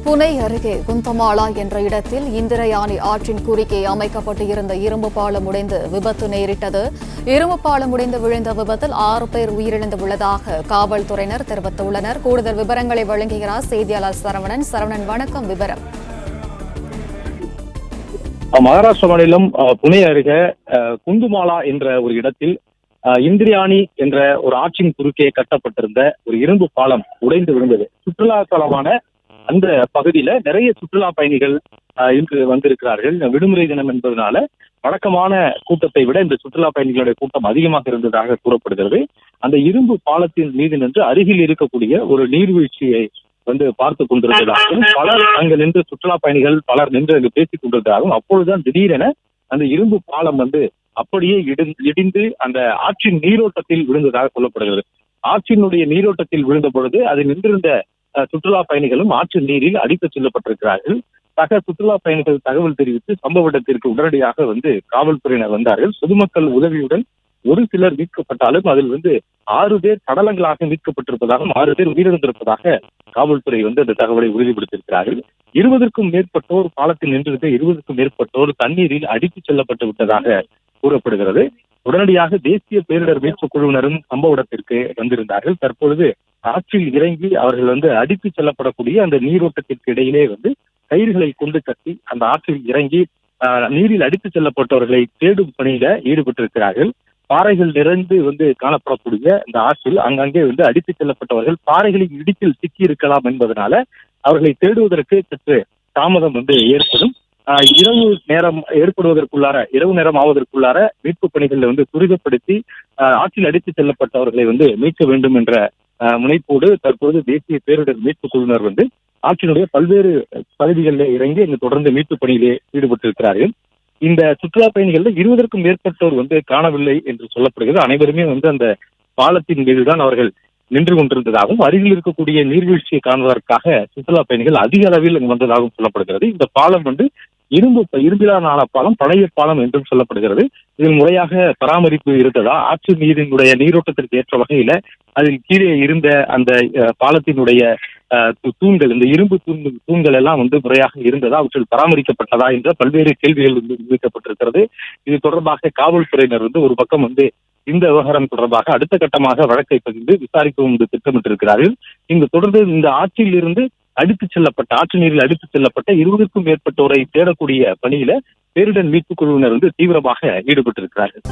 புனே அருகே குந்தமாலா என்ற இடத்தில் இந்திரயானி ஆற்றின் குறுக்கே அமைக்கப்பட்டு இருந்த இரும்பு பாலம் உடைந்து விபத்து நேரிட்டது. இரும்பு பாலம் உடைந்து விழுந்த விபத்தில் 6 பேர் உயிரிழந்துள்ளதாக காவல்துறையினர் தெரிவித்துள்ளனர். கூடுதல் விவரங்களை வழங்குகிறார் செய்தியாளர் சரவணன். சரவணன், வணக்கம். விவரம். மகாராஷ்டிரா மாநிலம் புனே அருகே குந்துமாலா என்ற ஒரு இடத்தில் இந்திரியானி என்ற ஒரு ஆற்றின் குறுக்கே கட்டப்பட்டிருந்த ஒரு இரும்பு பாலம் உடைந்து விழுந்தது. சுற்றுலா தலமான அந்த பகுதியில நிறைய சுற்றுலா பயணிகள் இன்று வந்திருக்கிறார்கள். விடுமுறை தினம் என்பதனால வழக்கமான கூட்டத்தை விட இந்த சுற்றுலா பயணிகளுடைய கூட்டம் அதிகமாக இருந்ததாக கூறப்படுகிறது. அந்த இரும்பு பாலத்தின் மீது நின்று அருகில் இருக்கக்கூடிய ஒரு நீர்வீழ்ச்சியை பார்த்து கொண்டிருந்ததாகவும், பலர் அங்கு நின்று சுற்றுலா பயணிகள் பலர் நின்று அங்கு பேசிக் கொண்டிருந்ததாகவும், அப்பொழுதுதான் திடீரென அந்த இரும்பு பாலம் அப்படியே இடிந்து அந்த ஆற்றின் நீரோட்டத்தில் விழுந்ததாக சொல்லப்படுகிறது. ஆற்றினுடைய நீரோட்டத்தில் விழுந்த பொழுது அது நின்றிருந்த சுற்றுலா பயணிகளும் ஆற்று நீரில் அடித்துச் செல்லப்பட்டிருக்கிறார்கள். சக சுற்றுலா பயணிகள் தகவல் தெரிவித்து சம்பவ இடத்திற்கு உடனடியாக காவல்துறையினர் வந்தார்கள். பொதுமக்கள் உதவியுடன் ஒரு சிலர் மீட்கப்பட்டாலும் அதில் 6 பேர் சடலங்களாக மீட்கப்பட்டிருப்பதாகவும் 6 பேர் உயிரிழந்திருப்பதாக காவல்துறை அந்த தகவலை உறுதிப்படுத்தியிருக்கிறார்கள். 20க்கும் மேற்பட்டோர் பாலத்தில் நின்றிருந்த 20க்கும் மேற்பட்டோர் தண்ணீரில் அடித்துச் செல்லப்பட்டு விட்டதாக கூறப்படுகிறது. உடனடியாக தேசிய பேரிடர் மீட்புக் குழுவினரும் சம்பவ இடத்திற்கு வந்திருந்தார்கள். தற்பொழுது ஆற்றில் இறங்கி அவர்கள் அடித்துச் செல்லப்படக்கூடிய அந்த நீரோட்டத்திற்கு இடையிலே கயிறுகளை கொண்டு கட்டி அந்த ஆற்றில் இறங்கி நீரில் அடித்துச் செல்லப்பட்டவர்களை தேடும் பணியில ஈடுபட்டிருக்கிறார்கள். பாறைகள் நிறைந்து காணப்படக்கூடிய இந்த ஆற்றில் அங்கங்கே அடித்துச் செல்லப்பட்டவர்கள் பாறைகளின் இடிப்பில் சிக்கி இருக்கலாம் என்பதனால அவர்களை தேடுவதற்கு சற்று தாமதம் ஏற்படும். இரவு நேரம் இரவு நேரம் ஆவதற்குள்ளார மீட்பு பணிகளை துரிதப்படுத்தி ஆற்றில் அடித்துச் செல்லப்பட்டவர்களை மீட்க வேண்டும் என்ற முனைப்போடு தற்போது தேசிய பேரிடர் மீட்புக் குழுவினர் ஆற்றினுடைய பல்வேறு பகுதிகளில் இறங்கி அங்கு தொடர்ந்து மீட்பு பணியிலே ஈடுபட்டிருக்கிறார்கள். இந்த சுற்றுலா பயணிகள் 20க்கும் மேற்பட்டோர் காணவில்லை என்று சொல்லப்படுகிறது. அனைவருமே அந்த பாலத்தின் மீதுதான் அவர்கள் நின்று கொண்டிருந்ததாகவும், அருகில் இருக்கக்கூடிய நீர்வீழ்ச்சியை காணுவதற்காக சுற்றுலா பயணிகள் அதிக அளவில் வந்ததாகவும் சொல்லப்படுகிறது. இந்த பாலம் இரும்பிலான பாலம், பழைய பாலம் என்றும் சொல்லப்படுகிறது. இதில் முறையாக பராமரிப்பு இருந்ததா, ஆற்று நீரினுடைய நீரோட்டத்திற்கு ஏற்ற வகையில அதில் கீழே இருந்த அந்த பாலத்தினுடைய தூண்கள், இந்த இரும்பு தூண்கள் எல்லாம் முறையாக இருந்ததா, அவற்றில் பராமரிக்கப்பட்டதா என்ற பல்வேறு கேள்விகள் முன்வைக்கப்பட்டிருக்கிறது. இது தொடர்பாக காவல்துறையினர் ஒரு பக்கம் இந்த விவகாரம் தொடர்பாக அடுத்த கட்டமாக வழக்கை பதிந்து விசாரிக்கவும் திட்டமிட்டிருக்கிறார்கள். இங்கு தொடர்ந்து இந்த ஆற்றில் இருந்து ஆற்று நீரில் அடித்துச் செல்லப்பட்ட 20க்கும் மேற்பட்டோரை தேடக்கூடிய பணியில பேரிடர் மீட்புக் குழுவினர் தீவிரமாக ஈடுபட்டிருக்கிறார்கள்.